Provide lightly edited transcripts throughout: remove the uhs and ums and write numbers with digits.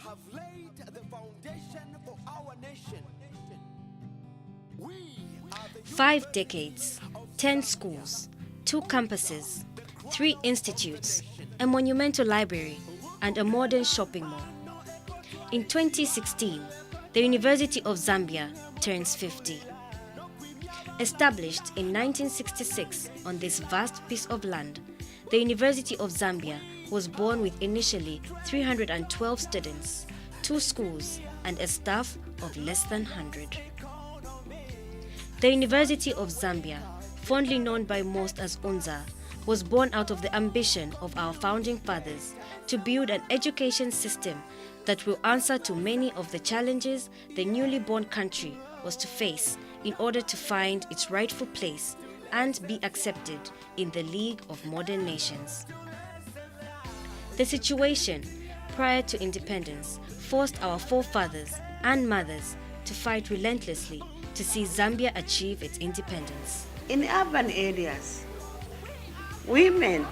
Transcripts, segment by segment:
have laid the foundation for our nation. 5 decades, 10 schools, 2 campuses, 3 institutes, a monumental library, and a modern shopping mall. In 2016, the University of Zambia turns 50. Established in 1966 on this vast piece of land, the University of Zambia was born with initially 312 students, 2 schools, and a staff of less than 100. The University of Zambia, fondly known by most as UNZA, was born out of the ambition of our founding fathers to build an education system that will answer to many of the challenges the newly born country was to face in order to find its rightful place and be accepted in the League of Modern Nations. The situation prior to independence forced our forefathers and mothers to fight relentlessly to see Zambia achieve its independence. In urban areas, women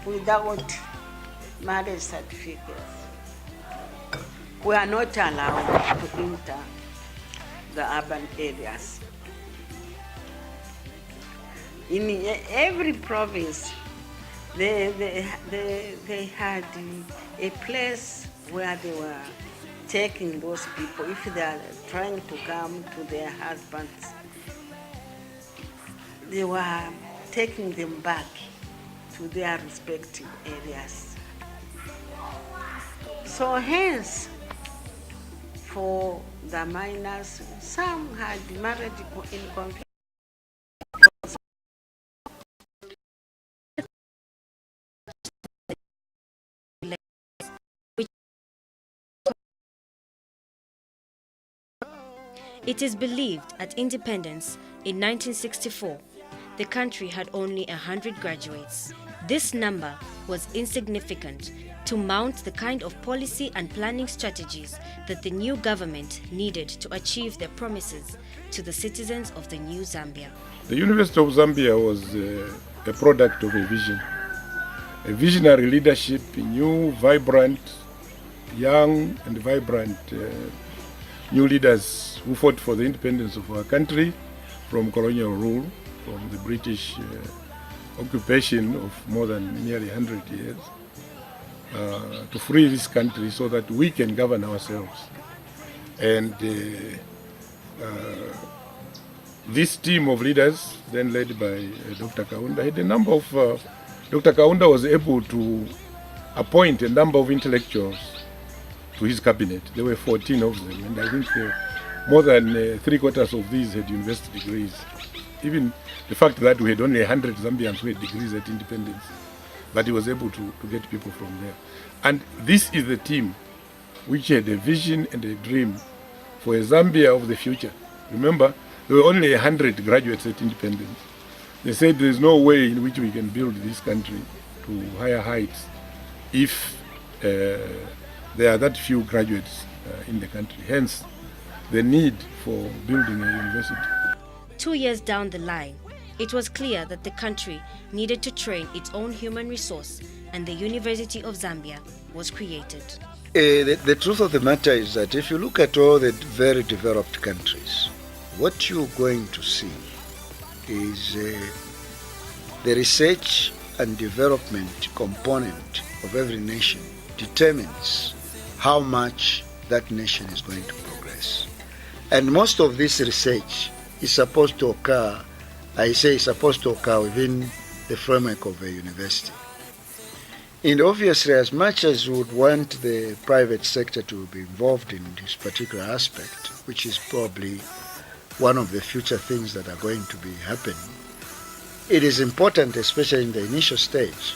without marriage certificates were not allowed to enter the urban areas. In every province, they had a place where they were taking those people if they are trying to come to their husbands. They were taking them back to their respective areas. So hence, for the minors, some had married in conflict. It is believed at independence in 1964, the country had only 100 graduates. This number was insignificant to mount the kind of policy and planning strategies that the new government needed to achieve their promises to the citizens of the new Zambia. The University of Zambia was a product of a vision, a visionary leadership, new, vibrant, young and vibrant new leaders who fought for the independence of our country from colonial rule, from the British occupation of more than nearly 100 years, to free this country so that we can govern ourselves. And this team of leaders, then led by Dr. Kaunda, had a number of, Dr. Kaunda was able to appoint a number of intellectuals to his cabinet. There were 14 of them, and I think more than 3/4 of these had university degrees. Even the fact that we had only 100 Zambians who had degrees at independence, but he was able to get people from there. And this is the team which had a vision and a dream for a Zambia of the future. Remember, there were only 100 graduates at independence. They said there is no way in which we can build this country to higher heights if there are that few graduates in the country. Hence, the need for building a university. 2 years down the line, it was clear that the country needed to train its own human resource, and the University of Zambia was created. The truth of the matter is that if you look at all the very developed countries, what you're going to see is the research and development component of every nation determines how much that nation is going to progress. And most of this research is supposed to occur, I say supposed to occur within the framework of a university. And obviously, as much as we would want the private sector to be involved in this particular aspect, which is probably one of the future things that are going to be happening, it is important, especially in the initial stage,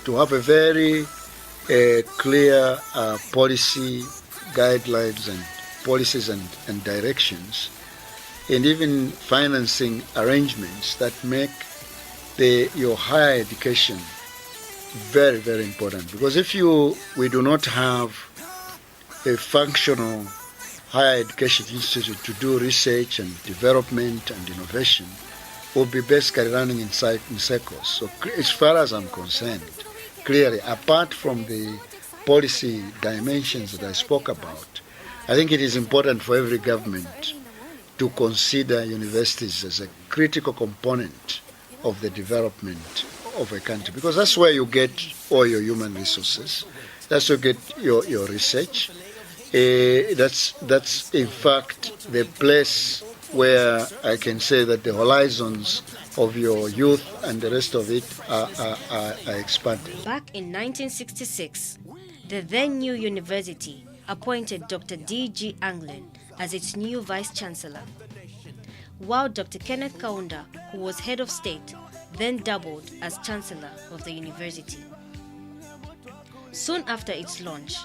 to have a very clear policy guidelines and policies and directions, and even financing arrangements that make your higher education very, very important. Because if we do not have a functional higher education institute to do research and development and innovation, we'll be basically running in circles. So as far as I'm concerned, clearly, apart from the policy dimensions that I spoke about, I think it is important for every government to consider universities as a critical component of the development of a country, because that's where you get all your human resources, that's where you get your research. That's in fact the place where I can say that the horizons of your youth and the rest of it are expanded. Back in 1966, the then new university appointed Dr. D.G. Anglin as its new vice-chancellor, while Dr. Kenneth Kaunda, who was head of state, then doubled as chancellor of the university. Soon after its launch,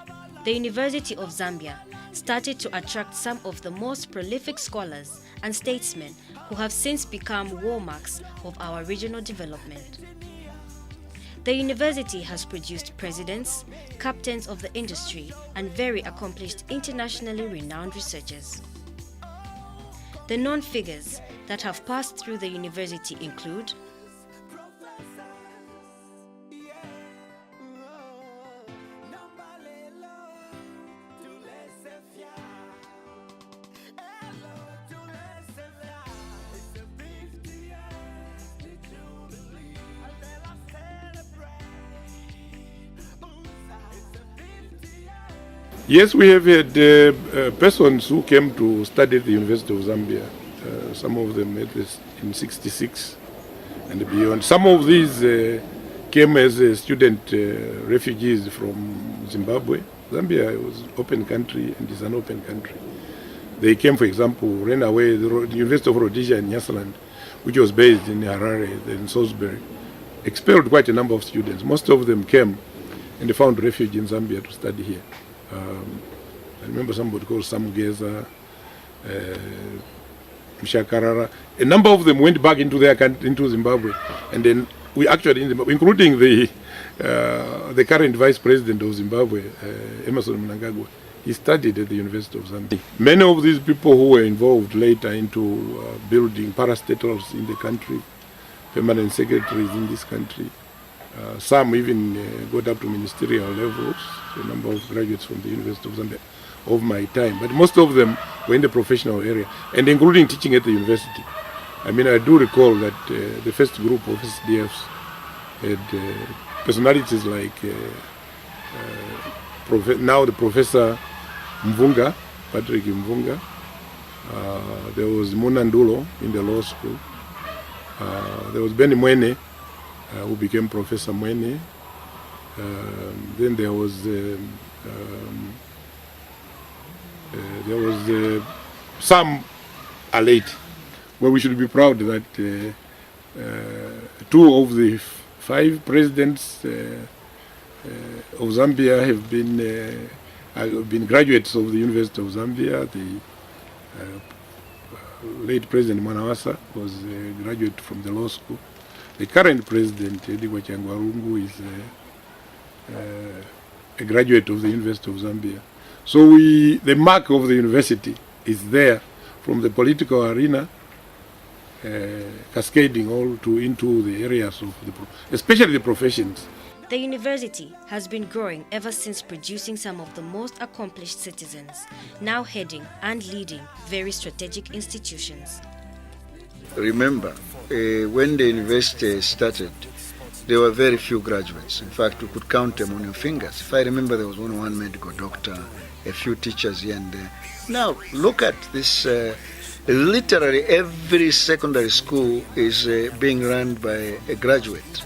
the University of Zambia started to attract some of the most prolific scholars and statesmen who have since become hallmarks of our regional development. The university has produced presidents, captains of the industry, and very accomplished internationally renowned researchers. The known figures that have passed through the university include Yes, we have had persons who came to study at the University of Zambia. Some of them at this in '66 and beyond. Some of these came as student refugees from Zimbabwe. Zambia was an open country and is an open country. They came, for example, ran away. The University of Rhodesia in Nyasaland, which was based in Harare, then Salisbury, expelled quite a number of students. Most of them came and they found refuge in Zambia to study here. I remember somebody called Samugeza, Mshakarara. A number of them went back into their country, into Zimbabwe, and then we actually, including the current vice president of Zimbabwe, Emerson Mnangagwa, he studied at the University of Zambia. Many of these people who were involved later into building parastatals in the country, permanent secretaries in this country, some even got up to ministerial levels, a number of graduates from the University of Zambia of my time. But most of them were in the professional area, and including teaching at the university. I mean, I do recall that the first group of SDFs had personalities like now the Professor Mvunga, Patrick Mvunga. There was Munandulo in the law school. There was Benny Mwene, who became Professor Mwene. Then there was some are late, where we should be proud that two of the 5 presidents of Zambia have been graduates of the University of Zambia. The late President Mwanawasa was a graduate from the law school. The current president, Edgar Changwarungu, is a graduate of the University of Zambia. So the mark of the university is there from the political arena, cascading all into the areas of especially the professions. The university has been growing ever since, producing some of the most accomplished citizens, now heading and leading very strategic institutions. Remember, when the university started, there were very few graduates. In fact, we could count them on your fingers. If I remember, there was only one medical doctor, a few teachers here and there. Now, look at this. Literally every secondary school is being run by a graduate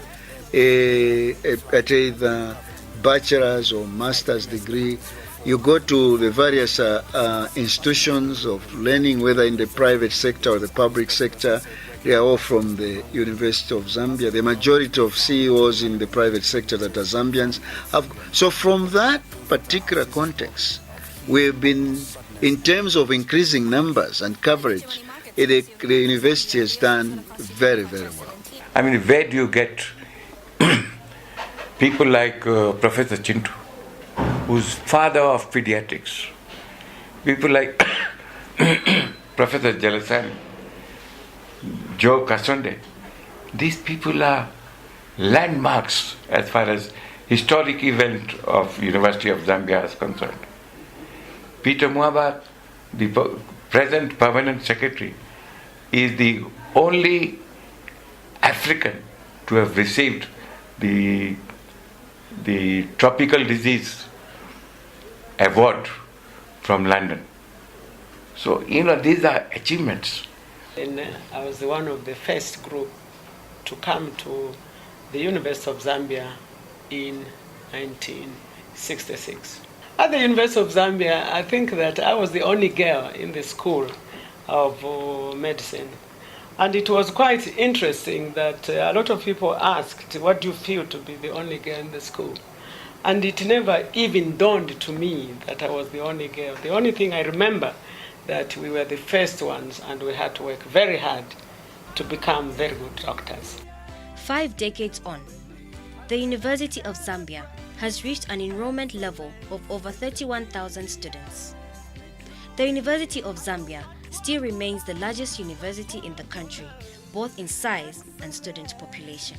at either bachelor's or master's degree. You go to the various institutions of learning, whether in the private sector or the public sector, they are all from the University of Zambia. The majority of CEOs in the private sector that are Zambians have. So from that particular context, we've been, in terms of increasing numbers and coverage, the university has done very, very well. I mean, where do you get people like Professor Chintu, who's father of pediatrics, people like Professor Jalasani, Joe Kasonde? These people are landmarks as far as historic event of University of Zambia is concerned. Peter Mwaba, the present permanent secretary, is the only African to have received the tropical disease award from London. So, these are achievements. And I was one of the first group to come to the University of Zambia in 1966. At the University of Zambia, I think that I was the only girl in the school of medicine. And it was quite interesting that a lot of people asked, what do you feel to be the only girl in the school? And it never even dawned to me that I was the only girl. The only thing I remember that we were the first ones and we had to work very hard to become very good doctors. 5 decades on, the University of Zambia has reached an enrollment level of over 31,000 students. The University of Zambia still remains the largest university in the country, both in size and student population.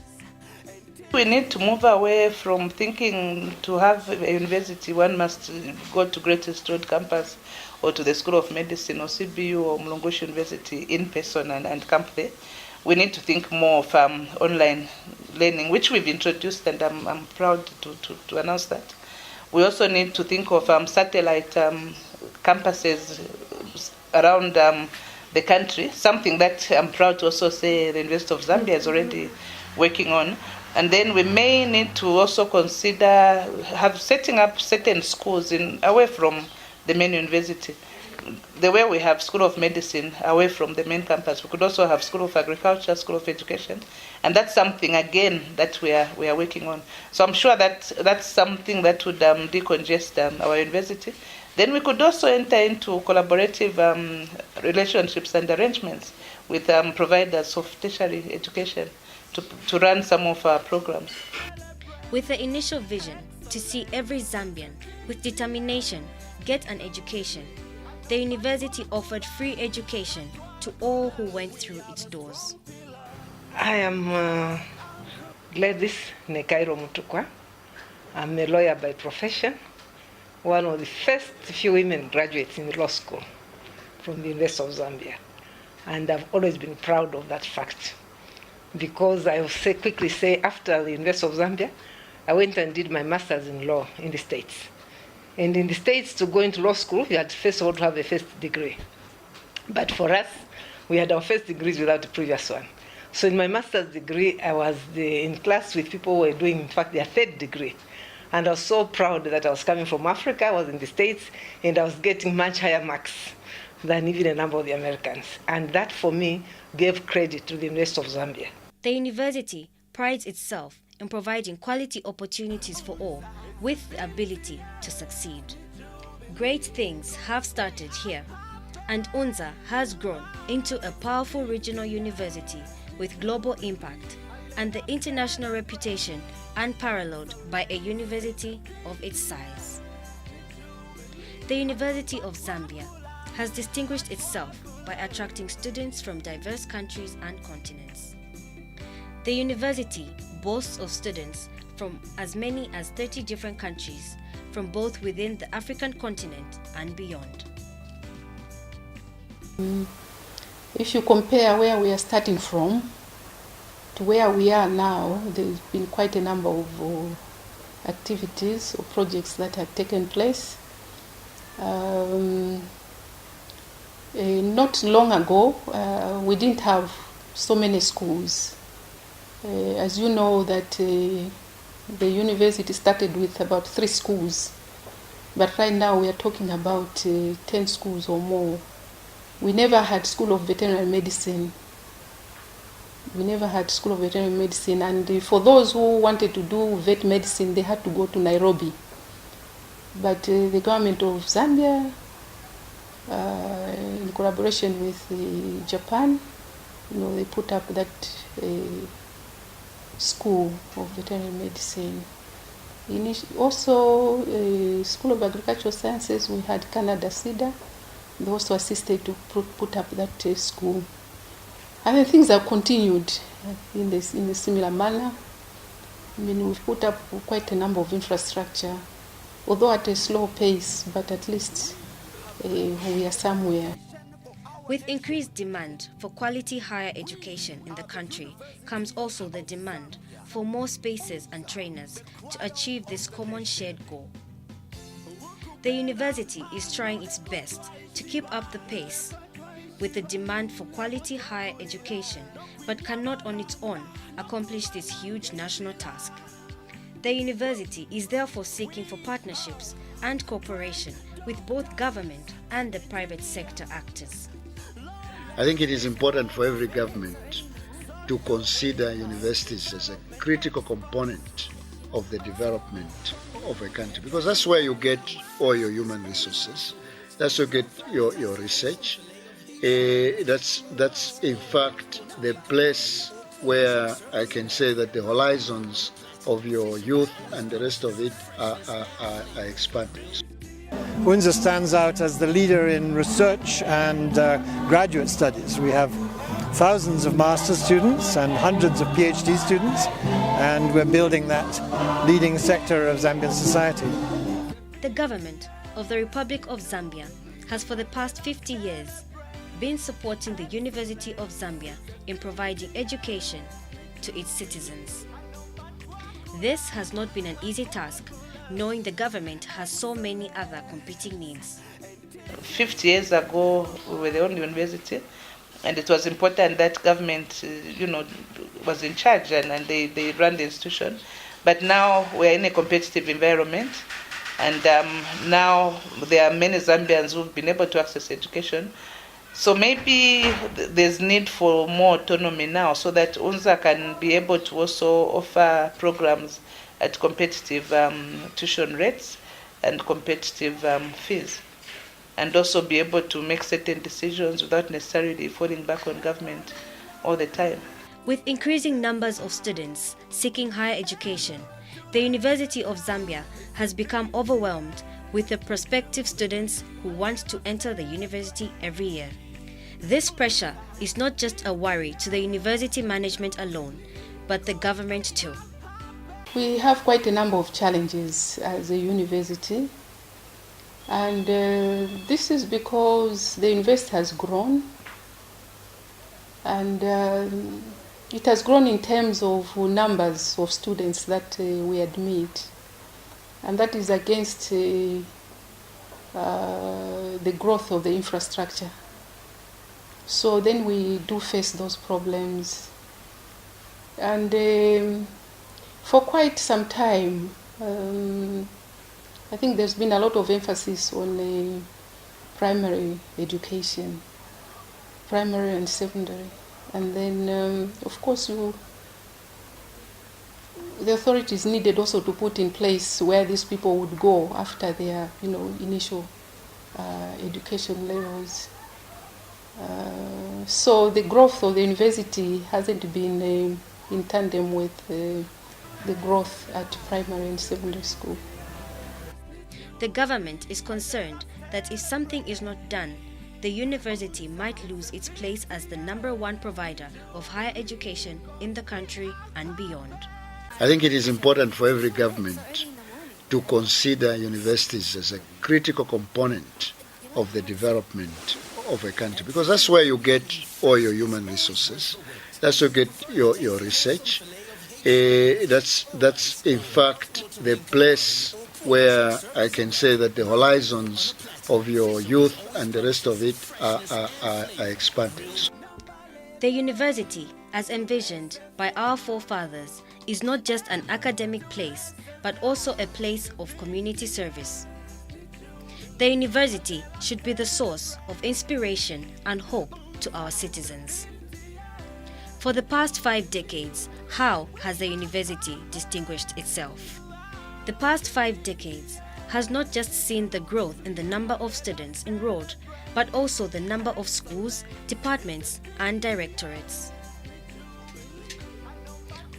We need to move away from thinking to have a university, one must go to Great Eastern Campus or to the School of Medicine or CBU or Mlongoshi University in person and camp there. We need to think more of online learning, which we've introduced, and I'm proud to announce that. We also need to think of satellite campuses around the country, something that I'm proud to also say the University of Zambia is already working on. And then we may need to also consider setting up certain schools away from the main university. The way we have School of Medicine away from the main campus, we could also have School of Agriculture, School of Education, and that's something again that we are working on. So I'm sure that that's something that would decongest our university. Then we could also enter into collaborative relationships and arrangements with providers of tertiary education to run some of our programs. With the initial vision to see every Zambian with determination get an education, the university offered free education to all who went through its doors. I am Gladys Nekairo Mutukwa. I'm a lawyer by profession, one of the first few women graduates in law school from the University of Zambia. And I've always been proud of that fact, because I will quickly say, after the University of Zambia, I went and did my master's in law in the States. And in the States, to go into law school, you had first of all to have a first degree. But for us, we had our first degrees without the previous one. So in my master's degree, I was in class with people who were doing, in fact, their third degree. And I was so proud that I was coming from Africa, I was in the States, and I was getting much higher marks than even a number of the Americans. And that, for me, gave credit to the University of Zambia. The university prides itself in providing quality opportunities for all with the ability to succeed. Great things have started here, and UNZA has grown into a powerful regional university with global impact and the international reputation unparalleled by a university of its size. The University of Zambia has distinguished itself by attracting students from diverse countries and continents. The university boasts of students from as many as 30 different countries, from both within the African continent and beyond. If you compare where we are starting from to where we are now, there's been quite a number of activities or projects that have taken place. Not long ago, we didn't have so many schools. As you know, that the university started with about 3 schools, but right now we are talking about 10 schools or more. We never had School of Veterinary Medicine. And for those who wanted to do vet medicine, they had to go to Nairobi. But the government of Zambia, in collaboration with Japan, they put up that School of Veterinary Medicine. Also, School of Agricultural Sciences, we had Canada CEDA. They also assisted to put up that school. And then things have continued in a similar manner. I mean, we've put up quite a number of infrastructure, although at a slow pace, but at least we are somewhere. With increased demand for quality higher education in the country comes also the demand for more spaces and trainers to achieve this common shared goal. The university is trying its best to keep up the pace with the demand for quality higher education, but cannot on its own accomplish this huge national task. The university is therefore seeking for partnerships and cooperation with both government and the private sector actors. I think it is important for every government to consider universities as a critical component of the development of a country, because that's where you get all your human resources, that's where you get your research. That's in fact the place where I can say that the horizons of your youth and the rest of it are expanded. UNZA stands out as the leader in research and graduate studies. We have thousands of master's students and hundreds of PhD students, and we're building that leading sector of Zambian society. The government of the Republic of Zambia has for the past 50 years been supporting the University of Zambia in providing education to its citizens. This has not been an easy task, knowing the government has so many other competing needs. 50 years ago, we were the only university, and it was important that government, was in charge and they ran the institution. But now we're in a competitive environment, and now there are many Zambians who've been able to access education. So maybe there's need for more autonomy now, so that UNZA can be able to also offer programs at competitive tuition rates and competitive fees, and also be able to make certain decisions without necessarily falling back on government all the time. With increasing numbers of students seeking higher education, the University of Zambia has become overwhelmed with the prospective students who want to enter the university every year. This pressure is not just a worry to the university management alone, but the government too. We have quite a number of challenges as a university, and this is because the university has grown, and it has grown in terms of numbers of students that we admit, and that is against the growth of the infrastructure. So then we do face those problems, and for quite some time, I think there's been a lot of emphasis on primary education, primary and secondary. And then, of course, the authorities needed also to put in place where these people would go after their, initial education levels. So the growth of the university hasn't been in tandem with the growth at primary and secondary school. The government is concerned that if something is not done, the university might lose its place as the #1 provider of higher education in the country and beyond. I think it is important for every government to consider universities as a critical component of the development of a country, because that's where you get all your human resources, that's where you get your research. That's in fact the place where I can say that the horizons of your youth and the rest of it are expanded. The university, as envisioned by our forefathers, is not just an academic place, but also a place of community service. The university should be the source of inspiration and hope to our citizens. For the past 5 decades, how has the university distinguished itself? The past 5 decades has not just seen the growth in the number of students enrolled, but also the number of schools, departments, and directorates.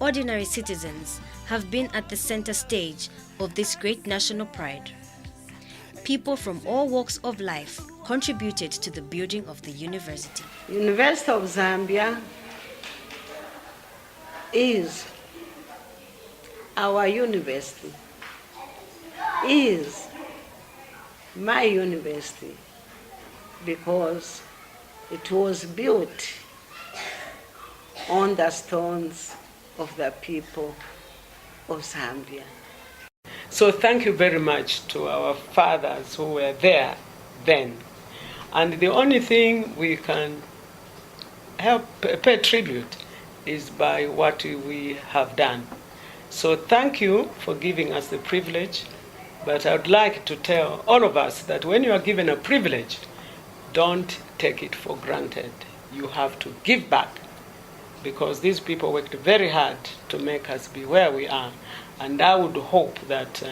Ordinary citizens have been at the center stage of this great national pride. People from all walks of life contributed to the building of the university. University of Zambia is our university is my university because it was built on the stones of the people of Zambia. So thank you very much to our fathers who were there then. And the only thing we can help pay tribute is by what we have done. So thank you for giving us the privilege, but I would like to tell all of us that when you are given a privilege, don't take it for granted. You have to give back, because these people worked very hard to make us be where we are, and I would hope that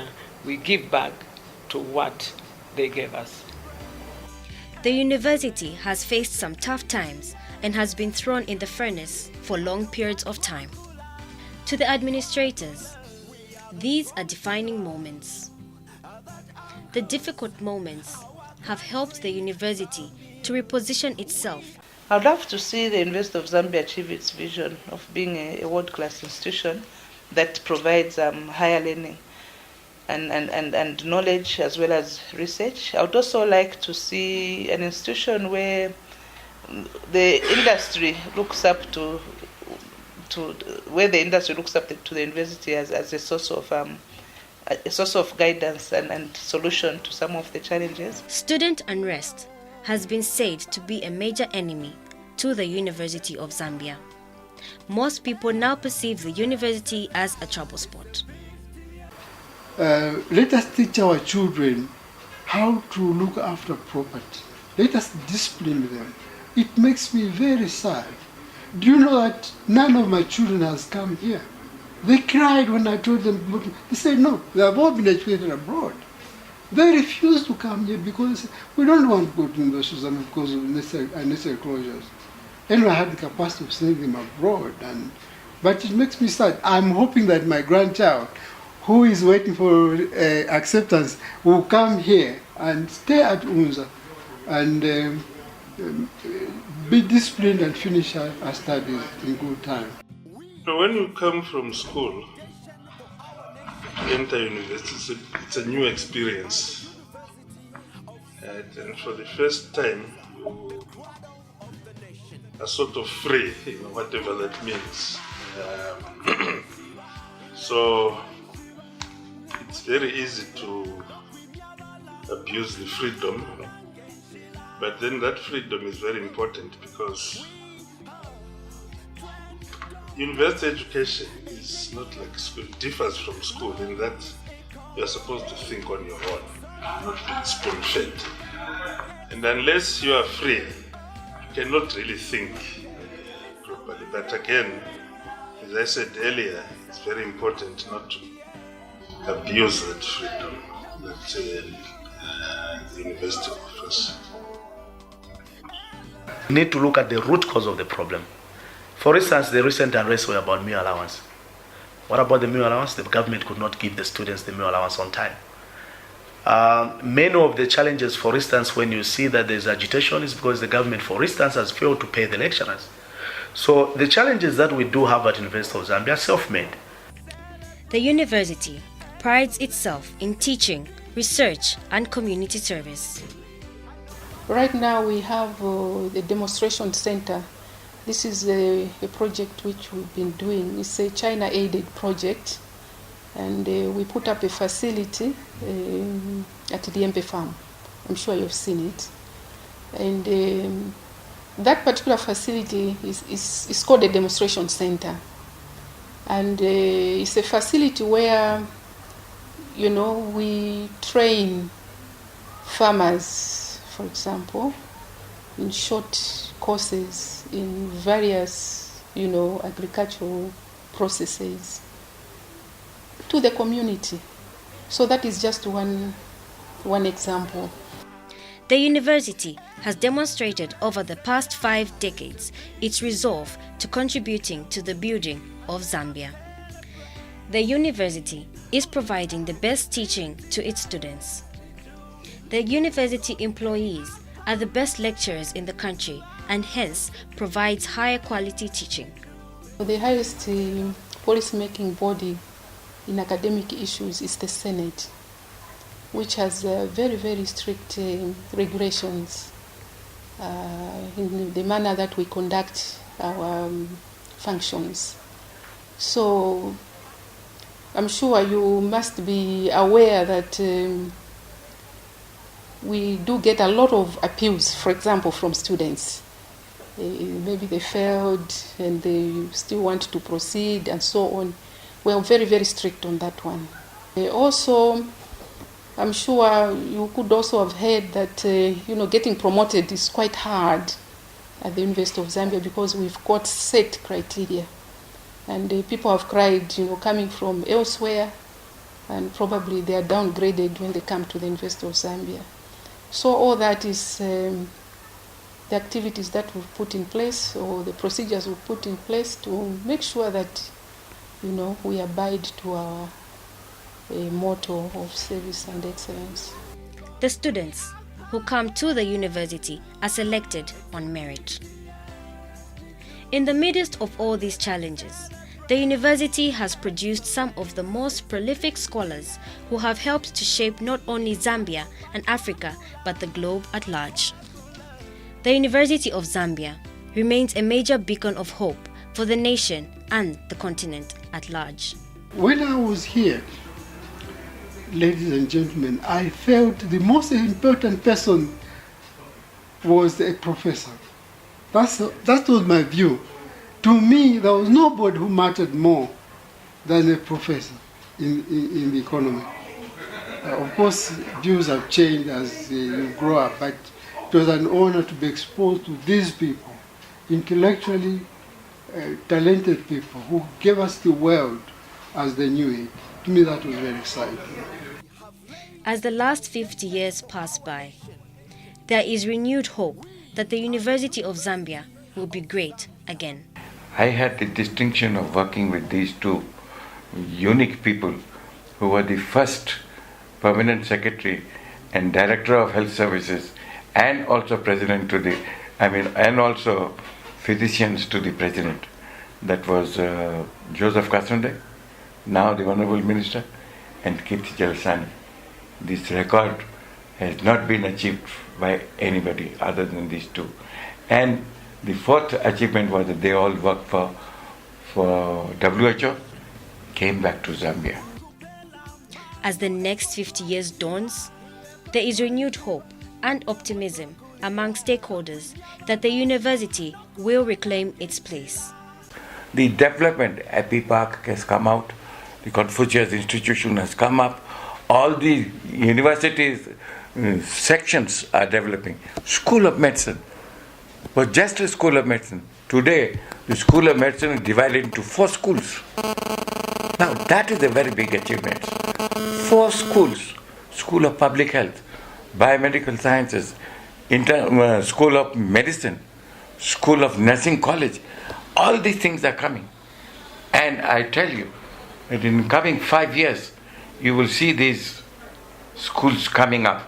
we give back to what they gave us. The university has faced some tough times and has been thrown in the furnace for long periods of time. To the administrators, these are defining moments. The difficult moments have helped the university to reposition itself. I'd love to see the University of Zambia achieve its vision of being a world-class institution that provides higher learning and knowledge as well as research. I would also like to see an institution where the industry looks up to the university as a source of guidance and solution to some of the challenges. Student unrest has been said to be a major enemy to the University of Zambia. Most people now perceive the university as a trouble spot. Let us teach our children how to look after property. Let us discipline them. It makes me very sad. Do you know that none of my children has come here? They cried when I told them, they said no, they have all been educated abroad. They refused to come here because we don't want to go to University of Zambia because of unnecessary closures. Anyway, I had the capacity of sending them abroad, but it makes me sad. I'm hoping that my grandchild, who is waiting for acceptance, will come here and stay at UNZA and be disciplined and finish our studies in good time. When you come from school to enter university, it's a new experience. And for the first time, you are sort of free, whatever that means. So it's very easy to abuse the freedom, but then that freedom is very important because university education is not like school. It differs from school in that you're supposed to think on your own, not being spoon-fed. And unless you are free, you cannot really think properly. But again, as I said earlier, it's very important not to abuse that freedom that the university offers. We need to look at the root cause of the problem. For instance, the recent unrest were about meal allowance. What about the meal allowance? The government could not give the students the meal allowance on time. Many of the challenges, for instance, when you see that there's agitation, is because the government, for instance, has failed to pay the lecturers. So the challenges that we do have at University of Zambia are self-made. The university prides itself in teaching, research, and community service. Right now we have the demonstration center. This is a project which we've been doing. It's a China-aided project, and we put up a facility at the Empe farm. I'm sure you've seen it. And that particular facility is called a demonstration center. And it's a facility where, we train farmers, for example, in short courses in various, agricultural processes to the community. So that is just one example. The university has demonstrated over the past 5 decades its resolve to contributing to the building of Zambia. The university is providing the best teaching to its students. The university employees are the best lecturers in the country and hence provides higher quality teaching. The highest policy-making body in academic issues is the Senate, which has very, very strict regulations in the manner that we conduct our functions. So I'm sure you must be aware that we do get a lot of appeals, for example, from students. Maybe they failed and they still want to proceed and so on. We are very, very strict on that one. Also, I'm sure you could also have heard that getting promoted is quite hard at the University of Zambia because we've got set criteria. And people have cried, coming from elsewhere, and probably they are downgraded when they come to the University of Zambia. So all that is the activities that we've put in place, or the procedures we've put in place to make sure that, we abide to our motto of service and excellence. The students who come to the university are selected on merit. In the midst of all these challenges, the university has produced some of the most prolific scholars who have helped to shape not only Zambia and Africa, but the globe at large. The University of Zambia remains a major beacon of hope for the nation and the continent at large. When I was here, ladies and gentlemen, I felt the most important person was a professor. That was my view. To me, there was nobody who mattered more than a professor in the economy. Of course, views have changed as you grow up, but it was an honor to be exposed to these people, intellectually talented people who gave us the world as they knew it. To me, that was very exciting. As the last 50 years pass by, there is renewed hope that the University of Zambia will be great again. I had the distinction of working with these two unique people who were the first permanent secretary and director of health services, and also and also physicians to the president. That was Joseph Kasunde, now the Honorable Minister, and Kirti Jalasani. This record has not been achieved by anybody other than these two. And the fourth achievement was that they all worked for WHO, came back to Zambia. As the next 50 years dawns, there is renewed hope and optimism among stakeholders that the university will reclaim its place. The development, Happy Park has come out, the Confucius Institution has come up, all the universities sections are developing. School of Medicine was just a School of Medicine. Today, the School of Medicine is divided into 4 schools. Now, that is a very big achievement. 4 schools: School of Public Health, Biomedical Sciences, School of Medicine, School of Nursing College. All these things are coming. And I tell you that in coming 5 years, you will see these schools coming up.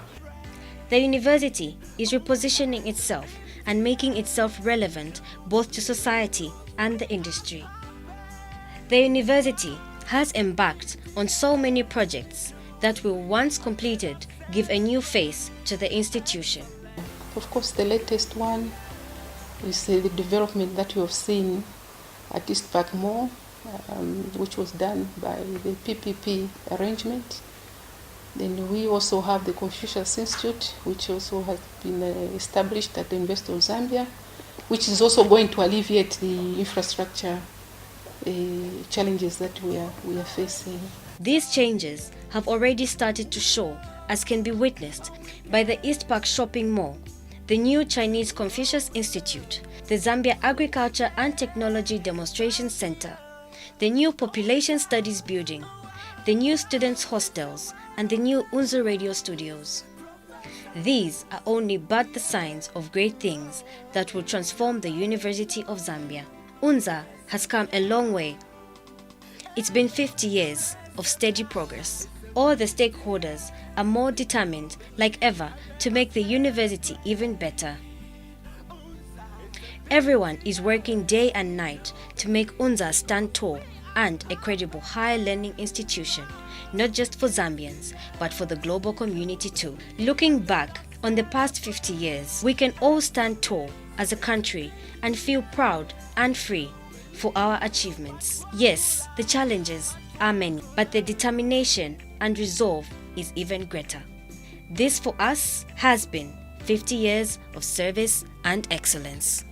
The university is repositioning itself and making itself relevant both to society and the industry. The university has embarked on so many projects that will, once completed, give a new face to the institution. Of course, the latest one is the development that you have seen at East Park Mall, which was done by the PPP arrangement. Then we also have the Confucius Institute, which also has been established at the University of Zambia, which is also going to alleviate the infrastructure challenges that we are facing. These changes have already started to show, as can be witnessed by the East Park Shopping Mall, the new Chinese Confucius Institute, the Zambia Agriculture and Technology Demonstration Center, the new Population Studies Building, the new Students' Hostels, and the new UNZA Radio Studios. These are only but the signs of great things that will transform the University of Zambia. UNZA has come a long way. It's been 50 years of steady progress. All the stakeholders are more determined like ever to make the university even better. Everyone is working day and night to make UNZA stand tall and a credible higher learning institution, not just for Zambians, but for the global community too. Looking back on the past 50 years, we can all stand tall as a country and feel proud and free for our achievements. Yes, the challenges are many, but the determination and resolve is even greater. This for us has been 50 years of service and excellence.